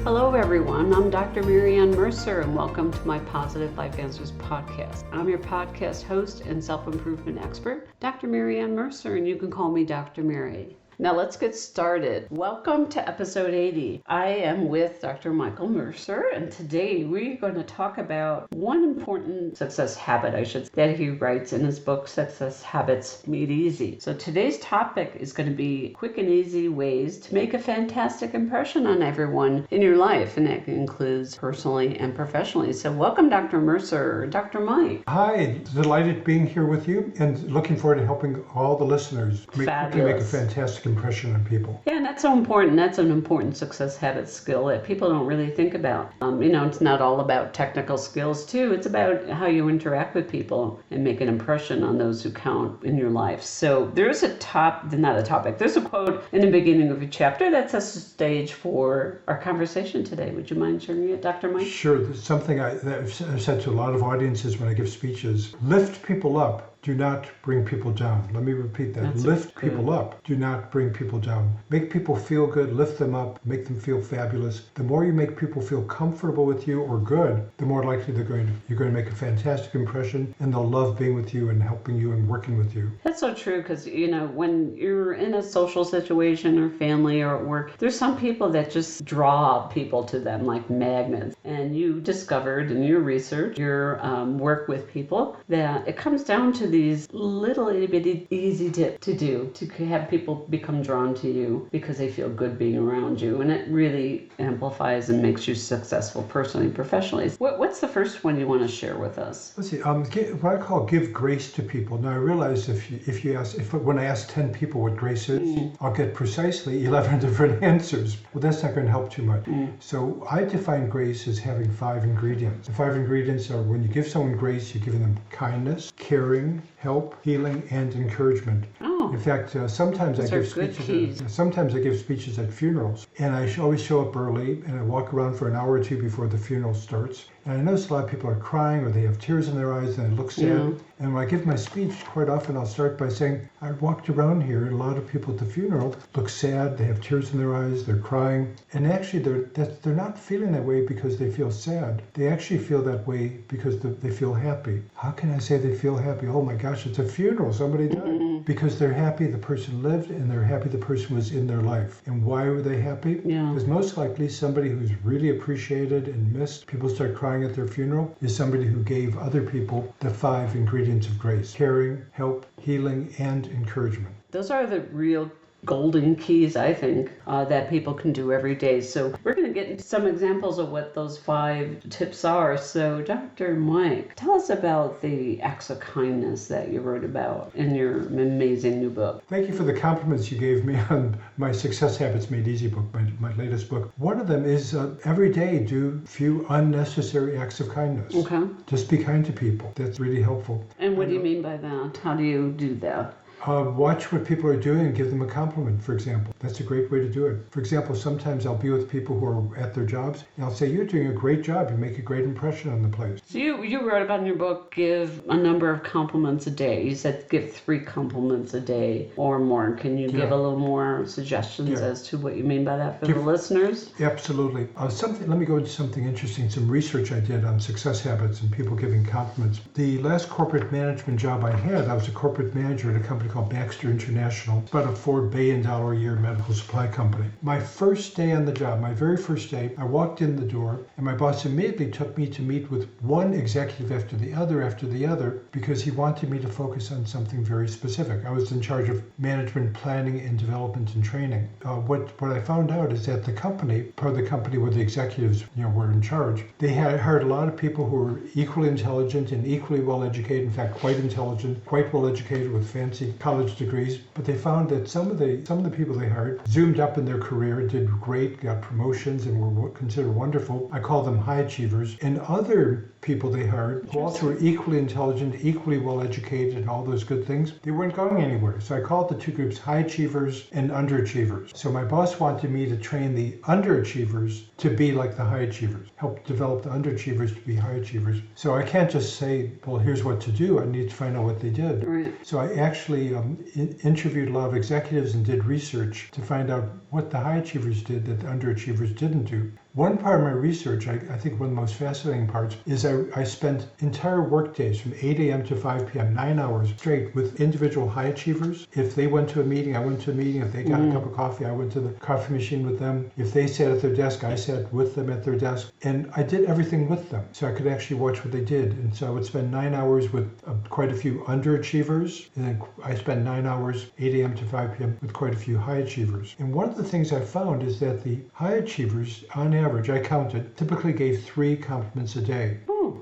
Hello everyone, I'm Dr. Mercer and welcome to my Positive Life Answers podcast. I'm your podcast host and self-improvement expert, Dr. Mercer, and you can call me Dr. Mary. Now let's get started. Welcome to episode 80. I am with Dr. Michael Mercer, and today we're going to talk about one important success habit, that he writes in his book, Success Habits Made Easy. So today's topic is going to be quick and easy ways to make a fantastic impression on everyone in your life, and that includes personally and professionally. So welcome, Dr. Mercer, Dr. Mike. Hi, delighted being here with you and looking forward to helping all the listeners make a fantastic impression on people. Yeah, and that's so important. That's an important success habit skill that people don't really think about. It's not all about technical skills too. It's about how you interact with people and make an impression on those who count in your life. So there's there's a quote in the beginning of a chapter that sets the stage for our conversation today. Would you mind sharing it, Dr. Mike? Sure. There's something I've said to a lot of audiences when I give speeches. Lift people up. Do not bring people down. Let me repeat that. Lift people up. Do not bring people down. Make people feel good. Lift them up. Make them feel fabulous. The more you make people feel comfortable with you or good, the more likely you're going to make a fantastic impression, and they'll love being with you and helping you and working with you. That's so true, because when you're in a social situation or family or at work, there's some people that just draw people to them like magnets. And you discovered in your research, your work with people, that it comes down to these little itty-bitty easy tip to do to have people become drawn to you because they feel good being around you, and it really amplifies and makes you successful personally and professionally. What's the first one you want to share with us? Let's see. What I call give grace to people. Now I realize when I ask 10 people what grace is, I'll get precisely 11 different answers. Well, that's not going to help too much. So I define grace as having 5 ingredients. The 5 ingredients are: when you give someone grace, you're giving them kindness, caring, help, healing, and encouragement. In fact, sometimes I give speeches at funerals, and I always show up early, and I walk around for an hour or two before the funeral starts. And I notice a lot of people are crying, or they have tears in their eyes, and they look sad. Yeah. And when I give my speech, quite often I'll start by saying, I walked around here, and a lot of people at the funeral look sad, they have tears in their eyes, they're crying. And actually, they're not feeling that way because they feel sad. They actually feel that way because they feel happy. How can I say they feel happy? Oh my gosh, it's a funeral, somebody died. Because they're happy the person lived, and they're happy the person was in their life. And why were they happy? Yeah. Because most likely somebody who's really appreciated and missed, people start crying at their funeral, is somebody who gave other people the 5 ingredients of grace: caring, help, healing, and encouragement. Those are the real golden keys, I think, that people can do every day. So we're going to get into some examples of what those 5 tips are. So Dr. Mike, tell us about the acts of kindness that you wrote about in your amazing new book. Thank you for the compliments you gave me on my Success Habits Made Easy book, my latest book. One of them is every day do few unnecessary acts of kindness. Okay. Just be kind to people. That's really helpful. And what do you mean by that? How do you do that? Watch what people are doing and give them a compliment, for example. That's a great way to do it. For example, sometimes I'll be with people who are at their jobs, and I'll say, you're doing a great job. You make a great impression on the place. So you wrote about in your book, give a number of compliments a day. You said give 3 compliments a day or more. Can you give a little more suggestions as to what you mean by that for the listeners? Absolutely. Let me go into something interesting, some research I did on success habits and people giving compliments. The last corporate management job I had, I was a corporate manager at a company called Baxter International, about a $4 billion a year medical supply company. My first day on the job, my very first day, I walked in the door, and my boss immediately took me to meet with one executive after the other, because he wanted me to focus on something very specific. I was in charge of management planning and development and training. What I found out is that the company, part of the company where the executives were in charge, they had hired a lot of people who were equally intelligent and equally well educated, in fact quite intelligent, quite well educated with fancy college degrees, but they found that some of the people they hired zoomed up in their career, did great, got promotions, and were considered wonderful. I call them high achievers. And other people they hired, who also were equally intelligent, equally well educated, and all those good things, they weren't going anywhere. So I called the 2 groups high achievers and underachievers. So my boss wanted me to train the underachievers to be like the high achievers, help develop the underachievers to be high achievers. So I can't just say, well, here's what to do. I need to find out what they did. Right. So I actually interviewed a lot of executives and did research to find out what the high achievers did that the underachievers didn't do. One part of my research, I think one of the most fascinating parts, is I spent entire work days from 8 a.m. to 5 p.m., 9 hours straight with individual high achievers. If they went to a meeting, I went to a meeting. If they got a cup of coffee, I went to the coffee machine with them. If they sat at their desk, I sat with them at their desk. And I did everything with them. So I could actually watch what they did. And so I would spend 9 hours with quite a few underachievers. And then I spent 9 hours, 8 a.m. to 5 p.m. with quite a few high achievers. And one of the things I found is that the high achievers, on average, I counted, typically gave 3 compliments a day.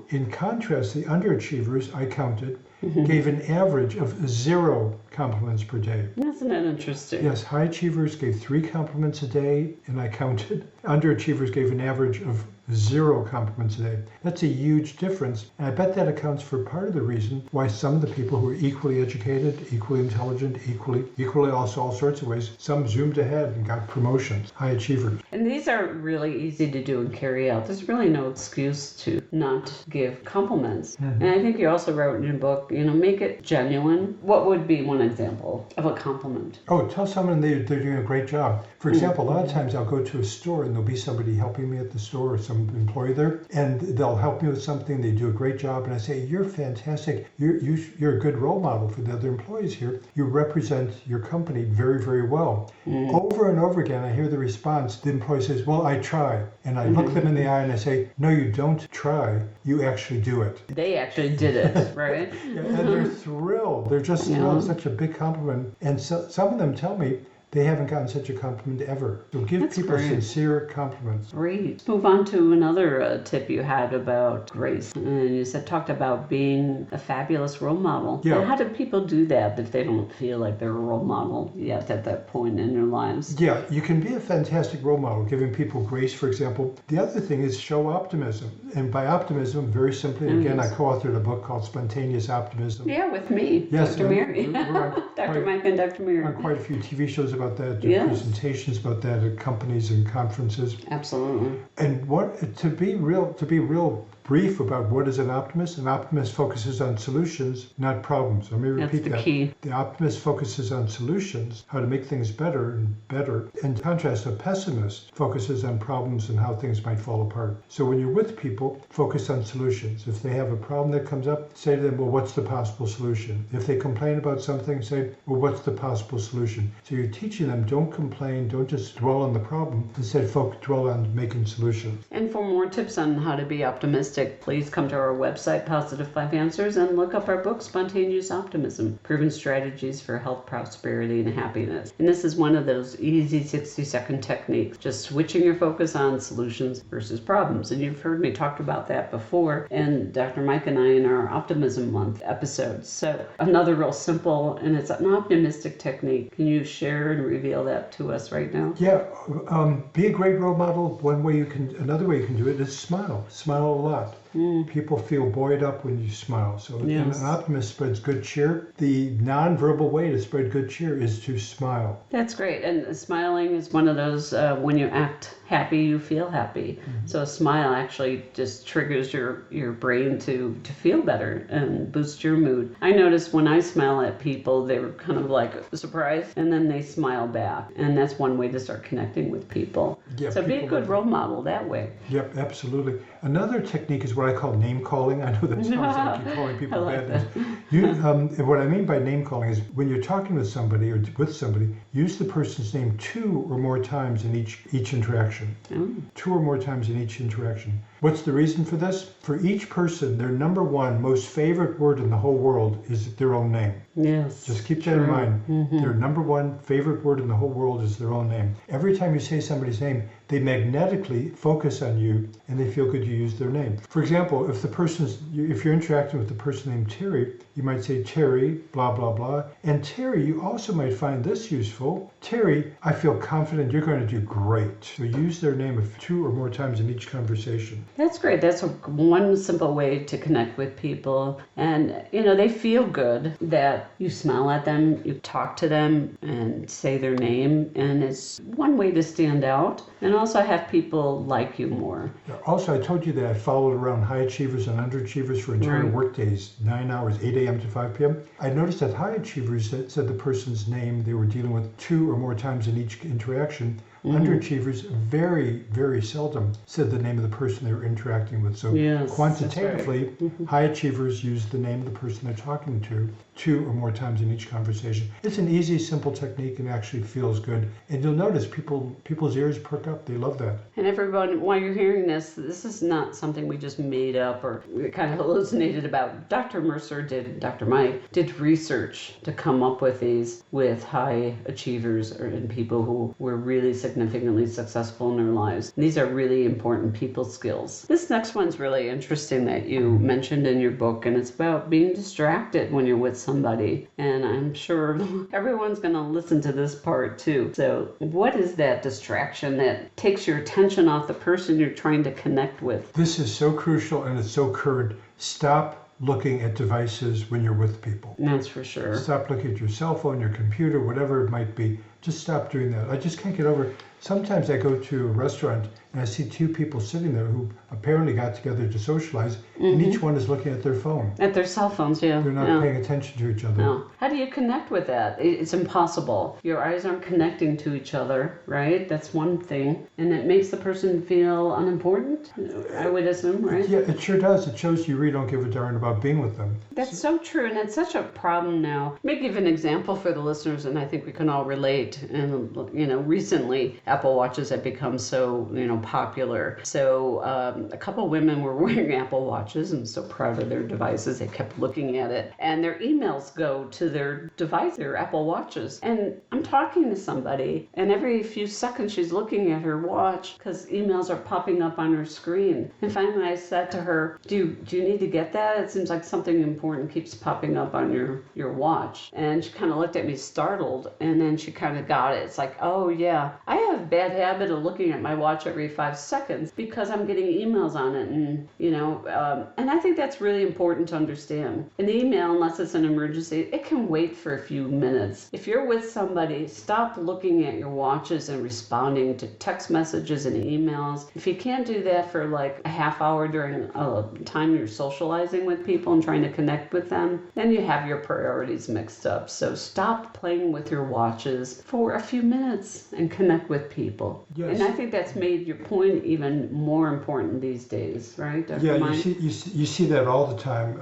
In contrast, the underachievers, I counted, gave an average of 0 compliments per day. Isn't that interesting? Yes, high achievers gave 3 compliments a day, and I counted. Underachievers gave an average of 0 compliments a day. That's a huge difference, and I bet that accounts for part of the reason why some of the people who are equally educated, equally intelligent, equally also all sorts of ways, some zoomed ahead and got promotions, high achievers. And these are really easy to do and carry out. There's really no excuse to not give compliments. And I think you also wrote in your book, make it genuine. What would be one example of a compliment? Oh, tell someone they're doing a great job. For example, a lot of times I'll go to a store and there'll be somebody helping me at the store or some employee there, and they'll help me with something. They do a great job, and I say, "You're fantastic. You're a good role model for the other employees here. You represent your company very, very well." Over and over again, I hear the response. The employee says, "Well, I try," and I look them in the eye and I say, "No, you don't try. You actually do it." They actually did it, right? And they're thrilled. They're just thrilled. Such a big compliment. And so, some of them tell me they haven't gotten such a compliment ever. So give people sincere compliments. Great. Let's move on to another tip you had about grace. And you talked about being a fabulous role model. Yeah. And how do people do that if they don't feel like they're a role model yet at that point in their lives? Yeah, you can be a fantastic role model, giving people grace, for example. The other thing is show optimism. And by optimism, very simply, again, I co-authored a book called Spontaneous Optimism. Yeah, with me, yes, Dr. Mary. Dr. Mike and Dr. Mary. On quite a few TV shows about that, presentations about that at companies and conferences. Absolutely. And to be real brief about what is an optimist focuses on solutions, not problems. Let me repeat that. That's the key. The optimist focuses on solutions, how to make things better and better. In contrast, a pessimist focuses on problems and how things might fall apart. So when you're with people, focus on solutions. If they have a problem that comes up, say to them, well, what's the possible solution? If they complain about something, say, well, what's the possible solution? So you're teaching them, don't complain, don't just dwell on the problem. Instead, dwell on making solutions. And for more tips on how to be optimistic, please come to our website, Positive 5 Answers, and look up our book, Spontaneous Optimism, Proven Strategies for Health, Prosperity, and Happiness. And this is one of those easy 60-second techniques, just switching your focus on solutions versus problems. And you've heard me talk about that before, and Dr. Mike and I in our Optimism Month episodes. So another real simple, and it's an optimistic technique. Can you share and reveal that to us right now? Yeah, be a great role model. Another way you can do it is smile. Smile a lot. People feel buoyed up when you smile. So an optimist spreads good cheer. The non-verbal way to spread good cheer is to smile. That's great. And smiling is one of those, when you act happy, you feel happy. So a smile actually just triggers your brain to feel better and boost your mood. I notice when I smile at people, they're kind of like surprised, and then they smile back. And that's one way to start connecting with people. Yeah, so be a good role model that way. Yep, absolutely. Another technique is what I call name calling. I know that sounds like you're calling people bad names. What I mean by name calling is when you're talking with somebody or with somebody, use the person's name 2 or more times in each interaction. 2 or more times in each interaction. What's the reason for this? For each person, their number one most favorite word in the whole world is their own name. Yes. Just keep that in mind. Their number one favorite word in the whole world is their own name. Every time you say somebody's name, they magnetically focus on you and they feel good you use their name. For example, if you're interacting with a person named Terry, you might say, Terry, blah, blah, blah. And Terry, you also might find this useful. Terry, I feel confident you're going to do great. So use their name 2 or more times in each conversation. That's great. That's one simple way to connect with people. And, they feel good that you smile at them, you talk to them and say their name. And it's one way to stand out and also have people like you more. Also, I told you that I followed around high achievers and underachievers for entire work days, 9 hours, 8 a.m. to 5 p.m. I noticed that high achievers that said the person's name they were dealing with 2 or more times in each interaction Underachievers very, very seldom said the name of the person they were interacting with. So Yes, quantitatively, that's right. high achievers use the name of the person they're talking to 2 or more times in each conversation. It's an easy, simple technique and actually feels good. And you'll notice people's ears perk up. They love that. And everyone, while you're hearing this is not something we just made up or we kind of hallucinated about. Dr. Mercer Dr. Mike did research to come up with these with high achievers and people who were really significantly successful in their lives. And these are really important people skills. This next one's really interesting that you mentioned in your book, and it's about being distracted when you're with somebody. And I'm sure everyone's going to listen to this part too. So what is that distraction that takes your attention off the person you're trying to connect with? This is so crucial and it's so current. Stop looking at devices when you're with people. That's for sure. Stop looking at your cell phone, your computer, whatever it might be. Just stop doing that. I just can't get over it. Sometimes I go to a restaurant and I see 2 people sitting there who apparently got together to socialize, and each one is looking at their phone. At their cell phones, yeah. They're not paying attention to each other. No. How do you connect with that? It's impossible. Your eyes aren't connecting to each other, right? That's one thing. And it makes the person feel unimportant, I would assume, right? Yeah, it sure does. It shows you really don't give a darn about being with them. That's so true, and it's such a problem now. Let me give an example for the listeners, and I think we can all relate. And, recently Apple Watches have become so, popular. So a couple women were wearing Apple Watches and so proud of their devices. They kept looking at it, and their emails go to their device, their Apple Watches. And I'm talking to somebody, and every few seconds she's looking at her watch because emails are popping up on her screen. And finally I said to her, do you need to get that? It seems like something important keeps popping up on your watch. And she kind of looked at me startled, and then she kind of got it. It's like, oh yeah, I have a bad habit of looking at my watch every 5 seconds because I'm getting emails on it. And, and I think that's really important to understand. An email, unless it's an emergency, it can wait for a few minutes. If you're with somebody, stop looking at your watches and responding to text messages and emails. If you can't do that for like a half hour during a time you're socializing with people and trying to connect with them, then you have your priorities mixed up. So stop playing with your watches for a few minutes and connect with people. Yes. And I think that's made your point even more important these days, right, Dr. Yeah, Mike? you see that all the time,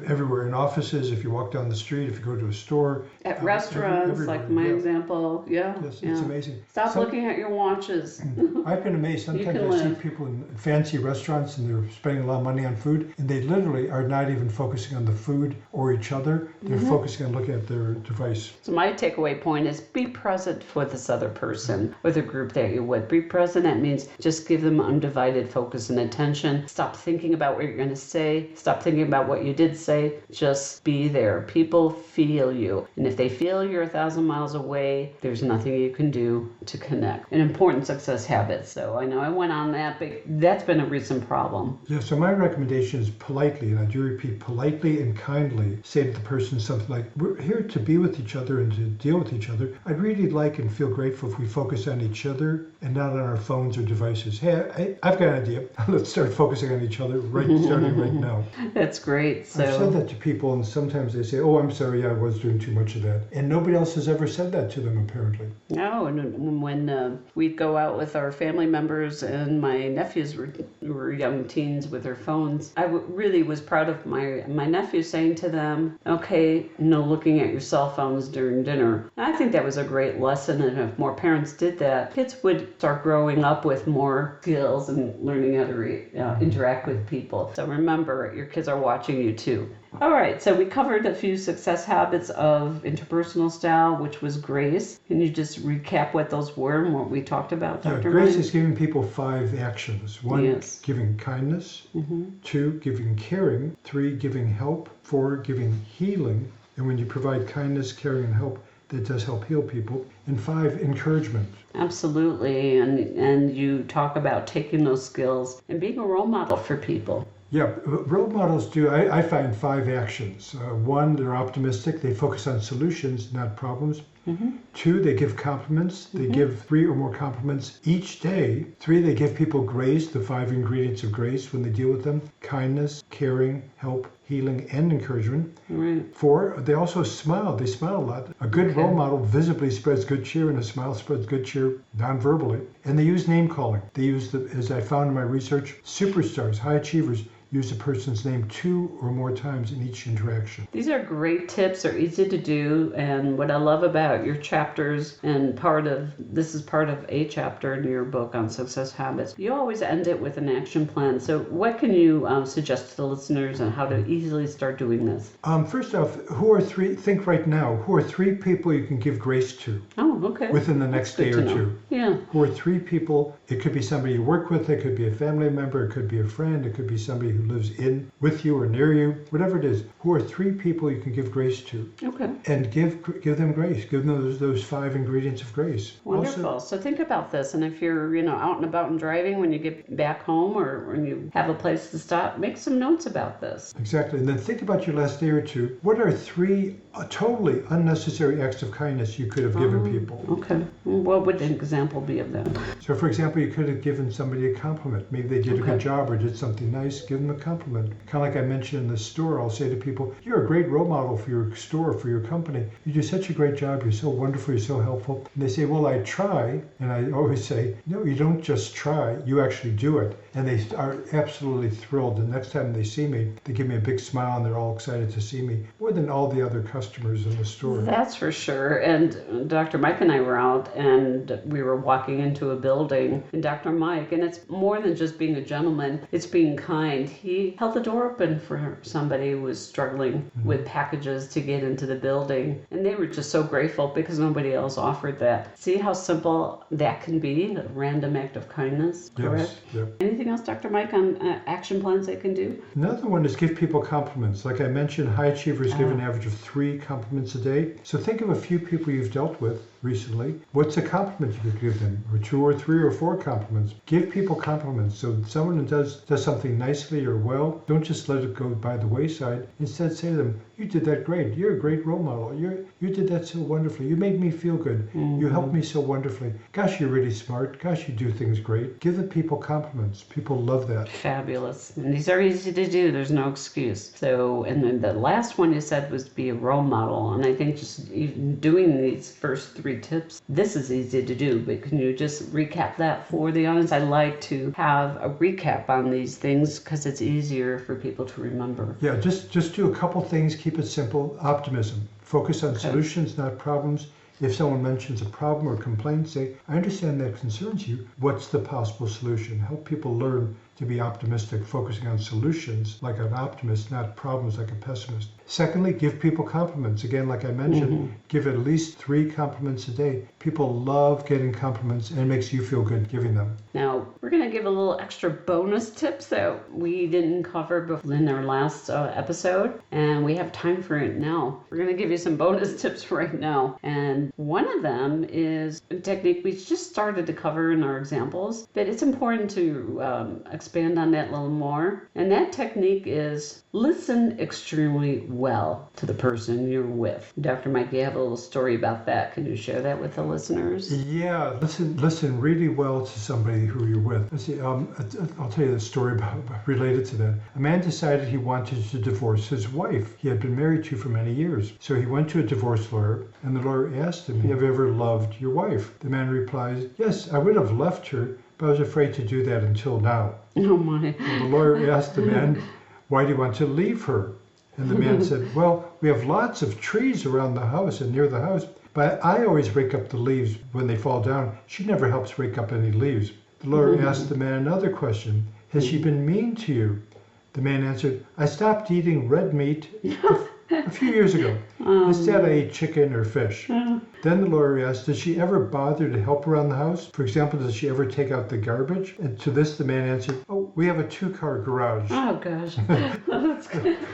everywhere in offices, if you walk down the street, if you go to a store. At restaurants, everywhere. like my example, yeah. Yes, yeah. it's amazing. Stop looking at your watches. I've been amazed. Sometimes I see people in fancy restaurants and they're spending a lot of money on food, and they literally are not even focusing on the food or each other. They're focusing on looking at their device. So my takeaway point is be present for this other person or the group that you're with. Be present. That means just give them undivided focus and attention. Stop thinking about what you're going to say. Stop thinking about what you did say. Just be there. People feel you. And if they feel you're 1,000 miles away, there's nothing you can do to connect. An important success habit. So I know I went on that, but that's been a recent problem. Yeah, so my recommendation is politely, and I do repeat, politely and kindly say to the person something like, we're here to be with each other and to deal with each other. I'd really like and feel grateful if we focus on each other and not on our phones or devices. Hey, I've got an idea. Let's start focusing on each other starting right now. That's great. So I've said that to people, and sometimes they say, oh, I'm sorry, I was doing too much of that. And nobody else has ever said that to them, apparently. no, and when we'd go out with our family members and my nephews were young teens with their phones, I really was proud of my nephews saying to them, okay, no looking at your cell phones during dinner. And I think that was a great lesson, and if more parents did that, kids would start growing up with more skills and learning how to interact with people. So remember, your kids are watching you too. All right, so we covered a few success habits of interpersonal style, which was grace. Can you just recap what those were and what we talked about, Dr. Grace Mike? is giving people 5 actions. 1, Yes. giving kindness. 2, giving caring. 3, giving help. 4, giving healing. And when you provide kindness, caring, and help, that does help heal people. And 5, encouragement. Absolutely, and you talk about taking those skills and being a role model for people. Yeah, role models do, I find 5 actions. 1, they're optimistic. They focus on solutions, not problems. 2, they give compliments. They give 3 or more compliments each day. 3, they give people grace, the 5 ingredients of grace when they deal with them. Kindness, caring, help, healing, and encouragement. Right. 4, they also smile. They smile a lot. A good role model visibly spreads good cheer, and a smile spreads good cheer non-verbally. And they use name calling. They use, as I found in my research, superstars, high achievers, use a person's name 2 or more times in each interaction. These are great tips. They're easy to do. And what I love about your chapters, and this is part of a chapter in your book on success habits, you always end it with an action plan. So what can you suggest to the listeners on how to easily start doing this? First off, think right now, who are 3 people you can give grace to? Oh, okay. Within the next day or 2. Yeah. Who are 3 people? It could be somebody you work with, it could be a family member, it could be a friend, it could be somebody who lives in with you or near you, whatever it is. Who are 3 people you can give grace to? Okay. And give them grace. Give them those 5 ingredients of grace. Wonderful. Also, so think about this, and if you're out and about and driving when you get back home or when you have a place to stop, make some notes about this. Exactly. And then think about your last day or 2. What are 3 totally unnecessary acts of kindness you could have given people? Okay. What would an example be of that? So, for example, you could have given somebody a compliment. Maybe they did a good job or did something nice. Give them a compliment. Kind of like I mentioned in the store, I'll say to people, you're a great role model for your store, for your company. You do such a great job. You're so wonderful. You're so helpful. And they say, well, I try. And I always say, no, you don't just try. You actually do it. And they are absolutely thrilled. The next time they see me, they give me a big smile and they're all excited to see me, more than all the other customers in the store. That's for sure. And Dr. Mike and I were out and we were walking into a building, and Dr. Mike, and it's more than just being a gentleman, it's being kind. He held the door open for somebody who was struggling with packages to get into the building. And they were just so grateful because nobody else offered that. See how simple that can be, a random act of kindness, correct? Yes. Yep. Anything else, Dr. Mike, on action plans they can do? Another one is give people compliments. Like I mentioned, high achievers give an average of 3 compliments a day. So think of a few people you've dealt with recently. What's a compliment you could give them? Or 2 or 3 or 4 compliments. Give people compliments. So someone who does something nicely or well, don't just let it go by the wayside. Instead, say to them, you did that great. You're a great role model. You did that so wonderfully. You made me feel good. You helped me so wonderfully. Gosh, you're really smart. Gosh, you do things great. Give the people compliments. People love that. Fabulous. And these are easy to do. There's no excuse. So, and then the last one you said was to be a role model. And I think just even doing these first 3 tips, this is easy to do. But can you just recap that for the audience? I like to have a recap on these things because it's easier for people to remember. Yeah, just do a couple things. Keep it simple. Optimism. Focus on solutions, not problems. If someone mentions a problem or complaint, say, I understand that concerns you. What's the possible solution? Help people learn to be optimistic, focusing on solutions like an optimist, not problems like a pessimist. Secondly, give people compliments. Again, like I mentioned, give at least 3 compliments a day. People love getting compliments, and it makes you feel good giving them. Now, we're going to give a little extra bonus tips that we didn't cover in our last episode, and we have time for it now. We're going to give you some bonus tips right now, and one of them is a technique we just started to cover in our examples, but it's important to expand on that a little more, and that technique is listen extremely well to the person you're with. Dr. Mike, you have a little story about that. Can you share that with the listeners? Yeah, listen really well to somebody who you're with. Let's see, I'll tell you the story related to that. A man decided he wanted to divorce his wife he had been married to for many years. So he went to a divorce lawyer, and the lawyer asked him, have you ever loved your wife? The man replies, yes, I would have left her, but I was afraid to do that until now. Oh my. And the lawyer asked the man, why do you want to leave her? And the man said, well, we have lots of trees around the house and near the house, but I always rake up the leaves when they fall down. She never helps rake up any leaves. The lawyer asked the man another question. Has she been mean to you? The man answered, I stopped eating red meat a few years ago. Instead, I eat chicken or fish. Then the lawyer asked, does she ever bother to help around the house? For example, does she ever take out the garbage? And to this, the man answered, oh, we have a 2-car garage. Oh, gosh.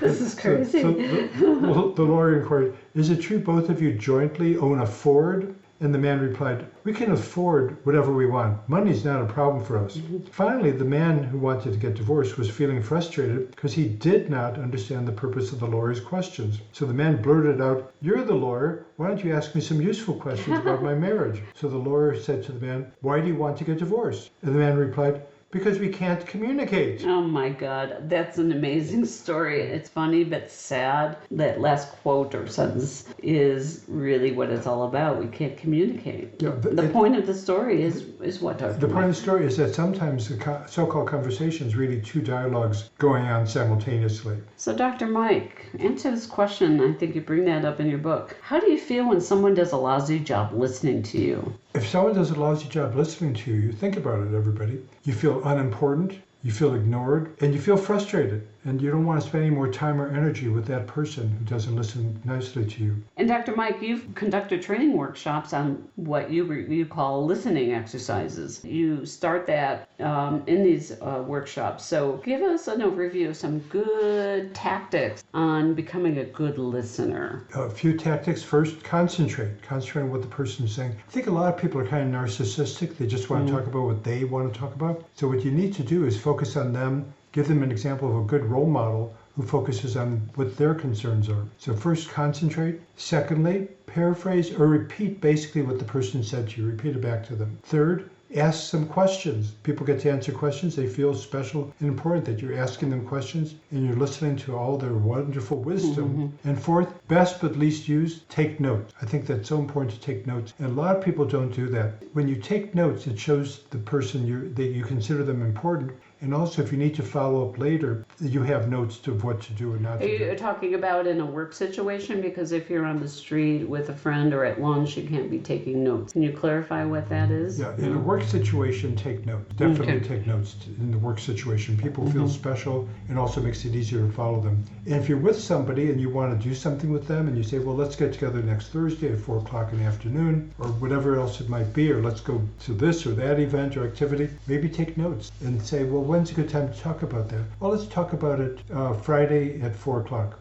This is crazy. So the lawyer inquired, is it true both of you jointly own a Ford? And the man replied, "We can afford whatever we want. Money's not a problem for us." Finally, the man who wanted to get divorced was feeling frustrated because he did not understand the purpose of the lawyer's questions. So the man blurted out, "You're the lawyer. Why don't you ask me some useful questions about my marriage?" So the lawyer said to the man, "Why do you want to get divorced?" And the man replied, "Because we can't communicate." Oh my God, that's an amazing story. It's funny but sad. That last quote or sentence is really what it's all about. We can't communicate. Yeah, the point of the story is what, Dr. The point of the story is that sometimes the so-called conversation is really two dialogues going on simultaneously. So, Dr. Mike, answer this question. I think you bring that up in your book. How do you feel when someone does a lousy job listening to you? If someone does a lousy job listening to you, think about it, everybody. You feel unimportant, you feel ignored, and you feel frustrated. And you don't want to spend any more time or energy with that person who doesn't listen nicely to you. And Dr. Mike, you've conducted training workshops on what you call listening exercises. You start that in these workshops. So give us an overview of some good tactics on becoming a good listener. A few tactics. First, concentrate. Concentrate on what the person is saying. I think a lot of people are kind of narcissistic. They just want to talk about what they want to talk about. So what you need to do is focus on them. Give them an example of a good role model who focuses on what their concerns are. So first, concentrate. Secondly, paraphrase or repeat basically what the person said to you. Repeat it back to them. Third, ask some questions. People get to answer questions. They feel special and important that you're asking them questions and you're listening to all their wonderful wisdom. And fourth, best but least used, take notes. I think that's so important to take notes. And a lot of people don't do that. When you take notes, it shows the person that you consider them important. And also, if you need to follow up later, you have notes of what to do and not to do. Are you talking about in a work situation? Because if you're on the street with a friend or at lunch, you can't be taking notes. Can you clarify what that is? Yeah, in a work situation, take notes. Definitely take notes in the work situation. People feel special and also makes it easier to follow them. And if you're with somebody and you want to do something with them and you say, well, let's get together next Thursday at 4 o'clock in the afternoon or whatever else it might be, or let's go to this or that event or activity, maybe take notes and say, well, when's a good time to talk about that? Well, let's talk about it Friday at 4 o'clock.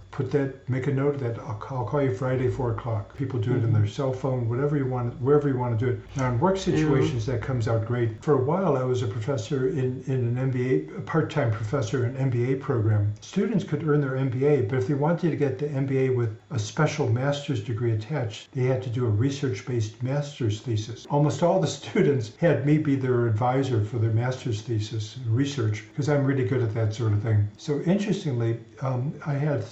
Make a note of that. I'll call you Friday, 4 o'clock. People do it in their cell phone, whatever you want, wherever you want to do it. Now, in work situations, that comes out great. For a while, I was a professor in an MBA, a part-time professor in an MBA program. Students could earn their MBA, but if they wanted to get the MBA with a special master's degree attached, they had to do a research-based master's thesis. Almost all the students had me be their advisor for their master's thesis research, because I'm really good at that sort of thing. So interestingly, I had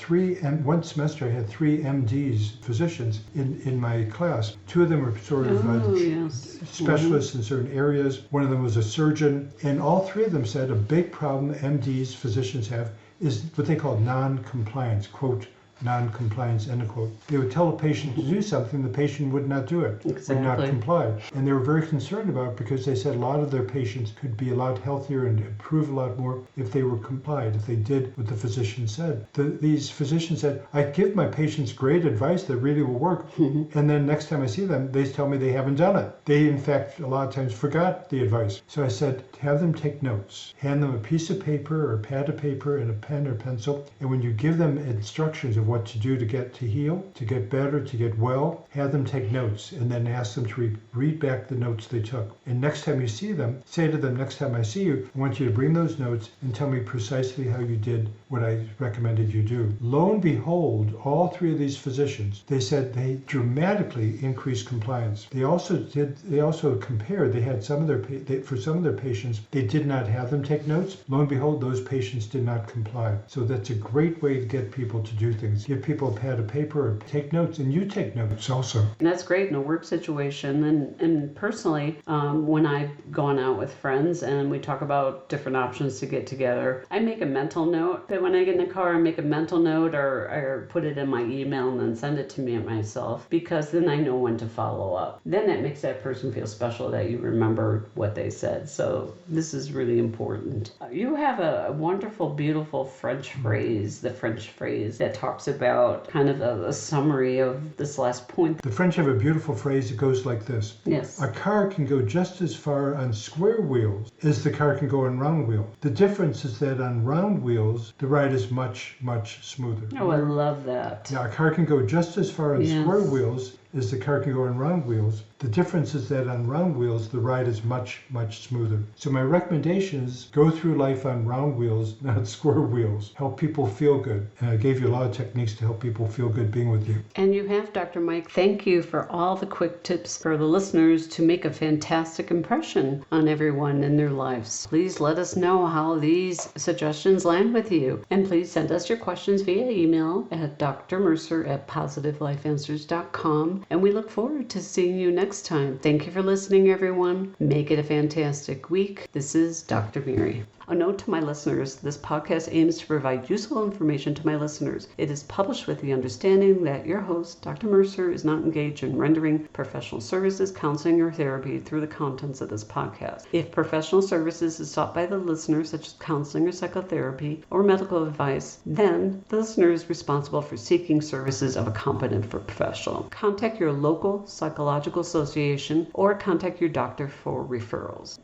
one semester I had 3 MDs, physicians, in my class. 2 of them were sort of specialists in certain areas. One of them was a surgeon. And all 3 of them said a big problem MDs, physicians have is what they call non-compliance, quote, non-compliance, end quote. They would tell a patient to do something, the patient would not do it, would not comply. And they were very concerned about it because they said a lot of their patients could be a lot healthier and improve a lot more if they were complied, if they did what the physician said. These physicians said, I give my patients great advice that really will work, and then next time I see them, they tell me they haven't done it. They, in fact, a lot of times forgot the advice. So I said, have them take notes. Hand them a piece of paper or a pad of paper and a pen or pencil, and when you give them instructions of what to do to get to heal, to get better, to get well, have them take notes and then ask them to read back the notes they took. And next time you see them, say to them, next time I see you, I want you to bring those notes and tell me precisely how you did what I recommended you do. Lo and behold, all 3 of these physicians, they said they dramatically increased compliance. They also compared, they had for some of their patients, they did not have them take notes. Lo and behold, those patients did not comply. So that's a great way to get people to do things. Give people a pad of paper or take notes, and you take notes also. And that's great in a work situation. And personally, when I've gone out with friends and we talk about different options to get together, I make a mental note. But when I get in the car, I make a mental note or put it in my email and then send it to me myself, because then I know when to follow up. Then that makes that person feel special that you remember what they said. So this is really important. You have a wonderful, beautiful French phrase, the French phrase that talks about kind of a summary of this last point. The French have a beautiful phrase that goes like this. Yes. A car can go just as far on square wheels as the car can go on round wheels. The difference is that on round wheels, the ride is much, much smoother. Oh, I love that. Yeah, a car can go just as far on square wheels as the car can go on round wheels. The difference is that on round wheels, the ride is much, much smoother. So my recommendation is go through life on round wheels, not square wheels. Help people feel good. And I gave you a lot of techniques to help people feel good being with you. And you have, Dr. Mike. Thank you for all the quick tips for the listeners to make a fantastic impression on everyone in their lives. Please let us know how these suggestions land with you. And please send us your questions via email at drmercer@positivelifeanswers.com. And we look forward to seeing you next time. Thank you for listening, everyone. Make it a fantastic week. This is Dr. Mary. A note to my listeners, this podcast aims to provide useful information to my listeners. It is published with the understanding that your host, Dr. Mercer, is not engaged in rendering professional services, counseling, or therapy through the contents of this podcast. If professional services is sought by the listener, such as counseling or psychotherapy or medical advice, then the listener is responsible for seeking services of a competent professional. Contact your local psychological association or contact your doctor for referrals.